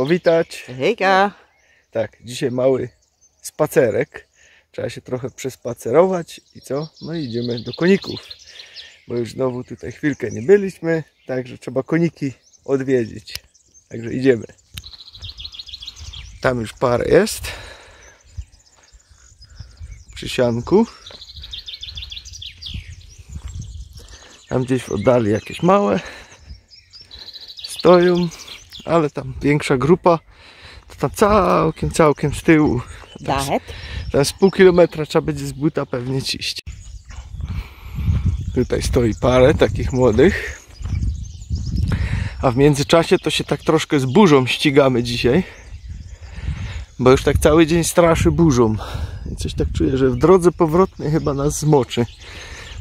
powitać. Hejka! Tak, dzisiaj mały spacerek. Trzeba się trochę przespacerować i co? No i idziemy do koników. Bo już znowu tutaj chwilkę nie byliśmy, także trzeba koniki odwiedzić. Także idziemy. Tam już parę jest. Przy sianku. Tam gdzieś w oddali jakieś małe stoją, ale tam większa grupa to tam całkiem z tyłu. Tam z pół kilometra trzeba będzie z buta pewnie ciść. Tutaj stoi parę takich młodych. A w międzyczasie to się tak troszkę z burzą ścigamy dzisiaj. Bo już tak cały dzień straszy burzą. I coś tak czuję, że w drodze powrotnej chyba nas zmoczy.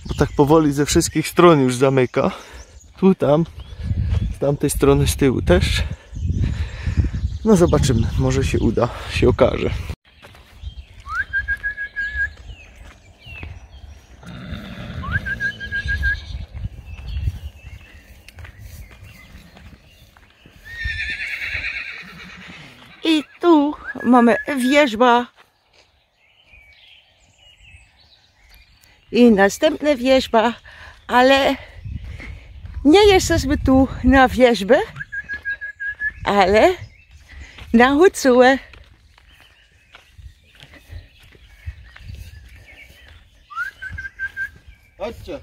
Bo tak powoli ze wszystkich stron już zamyka. Tu, tam. Z tamtej strony z tyłu też. No zobaczymy, może się uda, się okaże. I tu mamy wieżba. I następna wieżba, ale nie jesteśmy tu na wieżbę, ale na Hucułę. Chodźcie.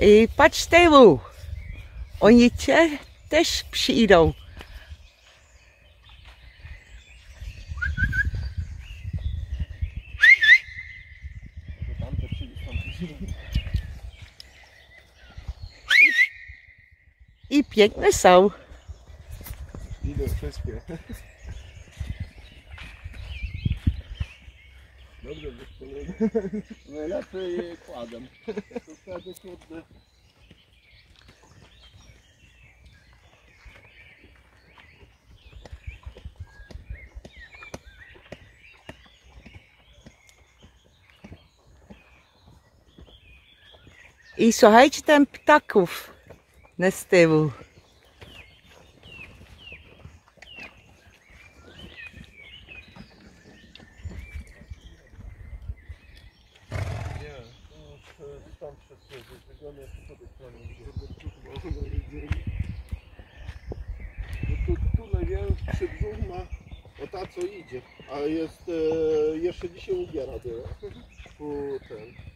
I patrz tyłu, oni też przyjdą. I piękne są. Idę wszystkie. Dobrze, najlepiej je kładem. To wtedy kurde. I słuchajcie tam ptaków na z tyłu. Tam przez wygląda sobie tu największy brzuch ma o ta co idzie, a jest jeszcze dzisiaj ubiera była. Tu ten.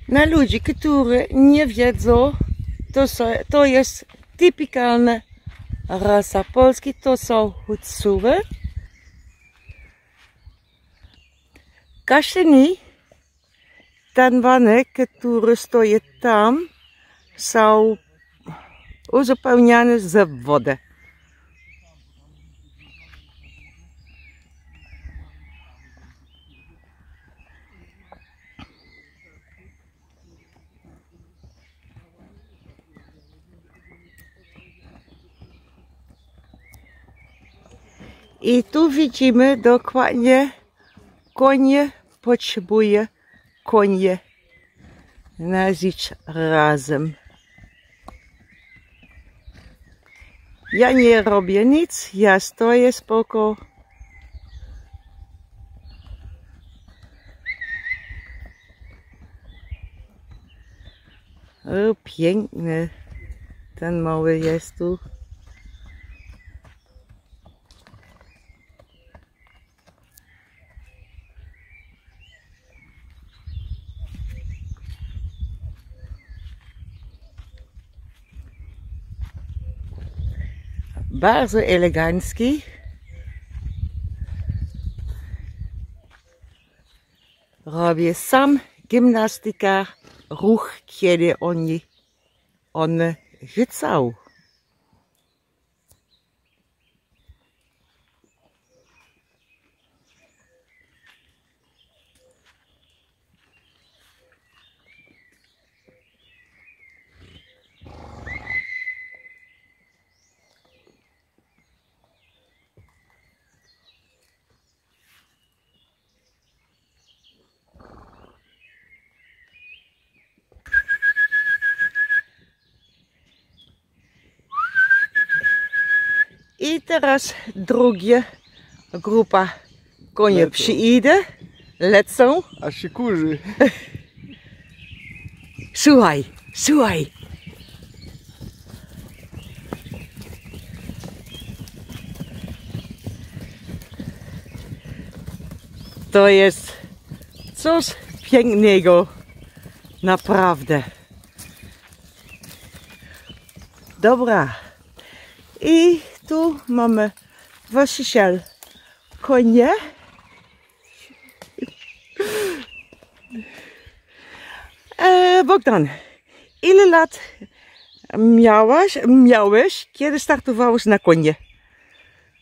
Na ludzi, którzy nie wiedzą, to jest typikalna rasa polska, to są Hucuły. Kasztany, tanwany, które stoją tam, są uzupełniane z wody. I tu widzimy dokładnie, konie potrzebuje konie nazyć razem. Ja nie robię nic, ja stoję spoko. O, piękny ten mały jest tu. Bardzo elegancki. Robię sam gimnastyka, ruch, kiedy one rzucał. I teraz druga grupa konie Lecą. przyjdzie, lecą. Aż się kurzy. Słuchaj, słuchaj. To jest coś pięknego, naprawdę. Dobra. I tu mamy właściciel konie. Bogdan, ile lat miałeś, kiedy startowałeś na konie?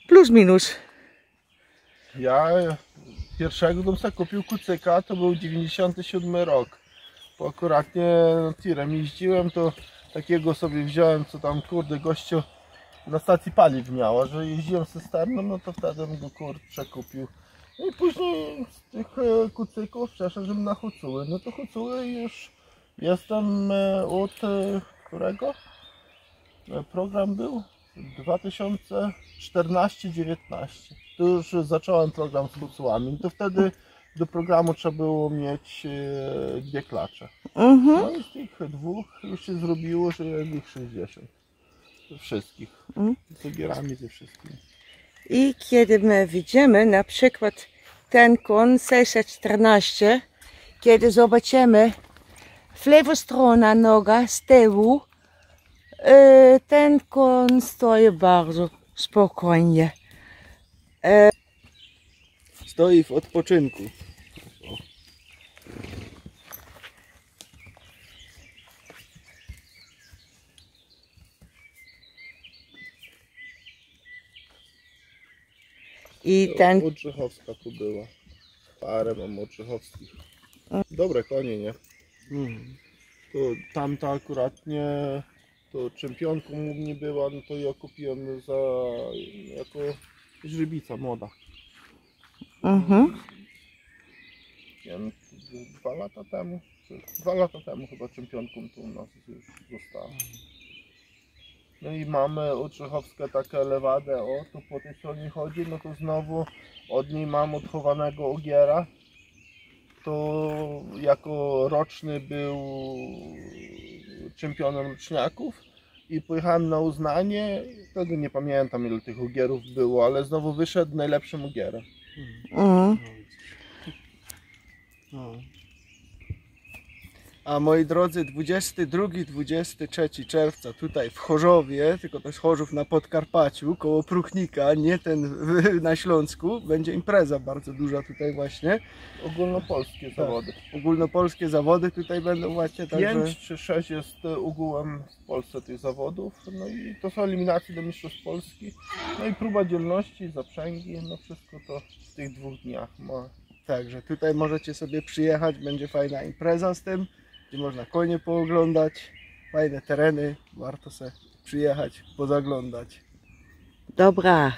Plus minus. Ja pierwszego bym sobie kupił kucyka, to był 97 rok. Bo akuratnie tirem jeździłem, to takiego sobie wziąłem, co tam kurde gościu na stacji paliw miała, że jeździłem cysterną, no to wtedy bym go przekupił. No i później z tych kucyków przeszedłem na hucuły. No to hucuły już jestem od którego program był? 2014-19. To już zacząłem program z hucułami. To wtedy do programu trzeba było mieć 2 klacze. No i z tych 2 już się zrobiło, że jest ich 60. Wszystkich. Z ogierami ze wszystkimi. I kiedy my widzimy na przykład ten koń 614, kiedy zobaczymy w lewą stronę noga z tyłu, ten koń stoi bardzo spokojnie. Stoi w odpoczynku. I ten Odrzechowska tu była. Parę mam odrzechowskich. Dobre konie, nie? To tamta akuratnie to czempionką u mnie była, no to ja kupiłem jako źrebica młoda. Wiem, 2 lata temu. 2 lata temu chyba czempionką tu u nas już została. No i mamy odrzechowskie takie lewadę, o tu po tej stronie chodzi, no to znowu od niej mam odchowanego ogiera. To jako roczny był czempionem roczniaków i pojechałem na uznanie, wtedy nie pamiętam ile tych ogierów było, ale znowu wyszedł najlepszym ogierem. A moi drodzy, 22-23 czerwca tutaj w Chorzowie, tylko to jest Chorzów na Podkarpaciu, koło Pruchnika, nie ten na Śląsku, będzie impreza bardzo duża tutaj właśnie. Ogólnopolskie zawody. Ogólnopolskie zawody tutaj będą właśnie, także 5 czy 6 jest ogółem w Polsce tych zawodów, no i to są eliminacje do mistrzostw Polski, no i próba dzielności, zaprzęgi, no wszystko to w tych 2 dniach ma. Także tutaj możecie sobie przyjechać, będzie fajna impreza z tym, gdzie można konie pooglądać, fajne tereny, warto sobie przyjechać, pozaglądać. Dobra.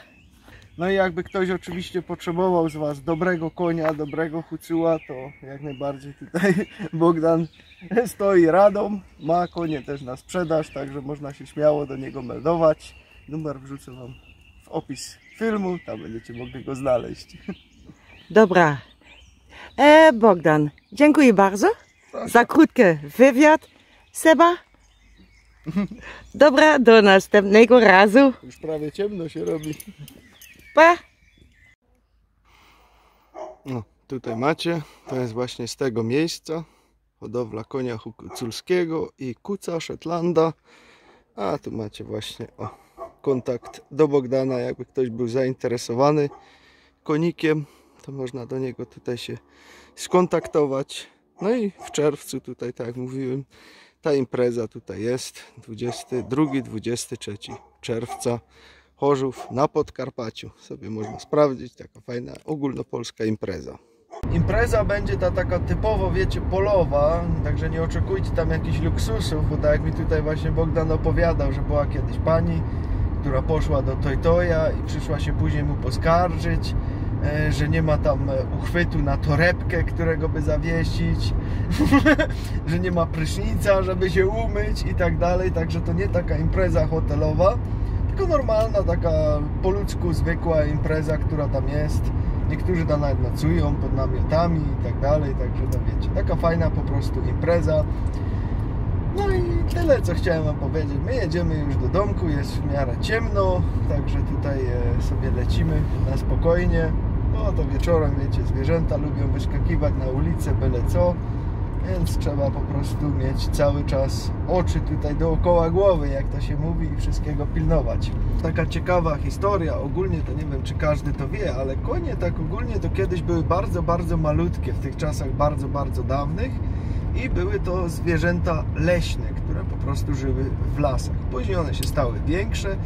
No i jakby ktoś oczywiście potrzebował z Was dobrego konia, dobrego hucuła, to jak najbardziej tutaj Bogdan stoi radą, ma konie też na sprzedaż, także można się śmiało do niego meldować. Numer wrzucę Wam w opis filmu, tam będziecie mogli go znaleźć. Dobra. Bogdan, dziękuję bardzo za krótki wywiad. Seba? Dobra, do następnego razu. Już prawie ciemno się robi. Pa! No, tutaj macie, to jest właśnie z tego miejsca. Hodowla konia huculskiego i kuca Szetlanda. A tu macie właśnie kontakt do Bogdana, jakby ktoś był zainteresowany konikiem, to można do niego tutaj się skontaktować. No i w czerwcu tutaj, tak jak mówiłem, ta impreza tutaj jest 22-23 czerwca, Chorzów na Podkarpaciu. Sobie można sprawdzić, taka fajna ogólnopolska impreza. Impreza będzie ta taka typowo, wiecie, polowa, także nie oczekujcie tam jakichś luksusów, bo tak jak mi tutaj właśnie Bogdan opowiadał, że była kiedyś pani, która poszła do Toytoja i przyszła się później mu poskarżyć, że nie ma tam uchwytu na torebkę, którego by zawiesić, że nie ma prysznica, żeby się umyć i tak dalej, także to nie taka impreza hotelowa, Tylko normalna, taka po ludzku zwykła impreza, która tam jest. Niektórzy tam nawet nocują pod namiotami i tak dalej, także no wiecie, taka fajna po prostu impreza. No i tyle, co chciałem wam powiedzieć. My jedziemy już do domku, jest w miarę ciemno, także tutaj sobie lecimy na spokojnie. No to wieczorem, wiecie, zwierzęta lubią wyskakiwać na ulicę byle co, więc trzeba po prostu mieć cały czas oczy tutaj dookoła głowy, jak to się mówi, i wszystkiego pilnować. Taka ciekawa historia, ogólnie to nie wiem, czy każdy to wie, ale konie tak ogólnie to kiedyś były bardzo, bardzo malutkie, w tych czasach bardzo, bardzo dawnych, i były to zwierzęta leśne, które po prostu żyły w lasach. Później one się stały większe,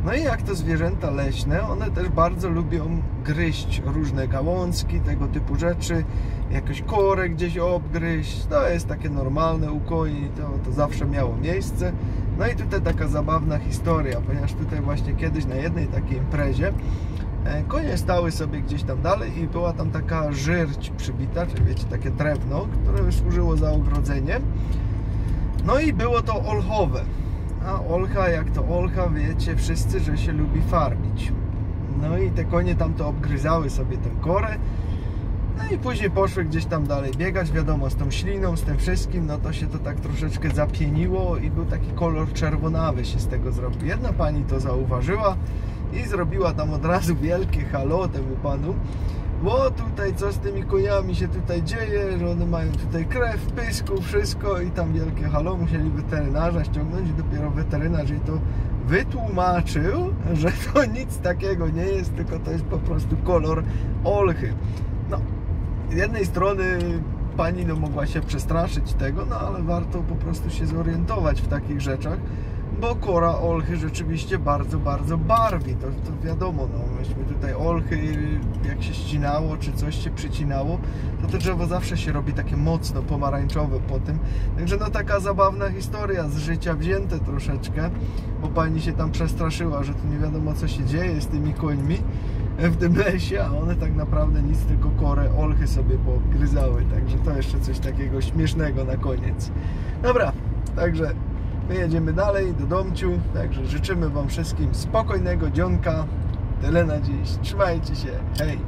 no i jak to zwierzęta leśne, one też bardzo lubią gryźć różne gałązki, tego typu rzeczy, jakoś korę gdzieś obgryźć. To jest takie normalne u koni, to zawsze miało miejsce. No i tutaj taka zabawna historia, ponieważ tutaj właśnie kiedyś na jednej takiej imprezie konie stały sobie gdzieś tam dalej i była tam taka żyrć przybita, czyli wiecie, takie drewno, które służyło za ogrodzenie. No i było to olchowe. A olcha, jak to olcha, wiecie wszyscy, że się lubi farmić. No i te konie tam to obgryzały sobie tę korę. No i później poszły gdzieś tam dalej biegać, wiadomo, z tą śliną, z tym wszystkim, no to się to tak troszeczkę zapieniło i był taki kolor czerwonawy się z tego zrobił. Jedna pani to zauważyła i zrobiła tam od razu wielkie halo temu panu, bo tutaj co z tymi koniami się tutaj dzieje, że one mają tutaj krew, pysku, wszystko, i tam wielkie halo, musieli weterynarza ściągnąć i dopiero weterynarz jej to wytłumaczył, że to nic takiego nie jest, tylko to jest po prostu kolor olchy. No, z jednej strony pani no mogła się przestraszyć tego, no ale warto po prostu się zorientować w takich rzeczach, bo kora olchy rzeczywiście bardzo, bardzo barwi, to wiadomo, no myśmy tutaj olchy, jak się ścinało, czy coś się przycinało, to drzewo zawsze się robi takie mocno pomarańczowe po tym, także no taka zabawna historia z życia wzięte troszeczkę, bo pani się tam przestraszyła, że tu nie wiadomo co się dzieje z tymi końmi w tym lesie, a one tak naprawdę nic, tylko korę olchy sobie pogryzały, także to jeszcze coś takiego śmiesznego na koniec. Dobra, także my jedziemy dalej do domciu, także życzymy wam wszystkim spokojnego dzionka. Tyle na dziś. Trzymajcie się. Hej!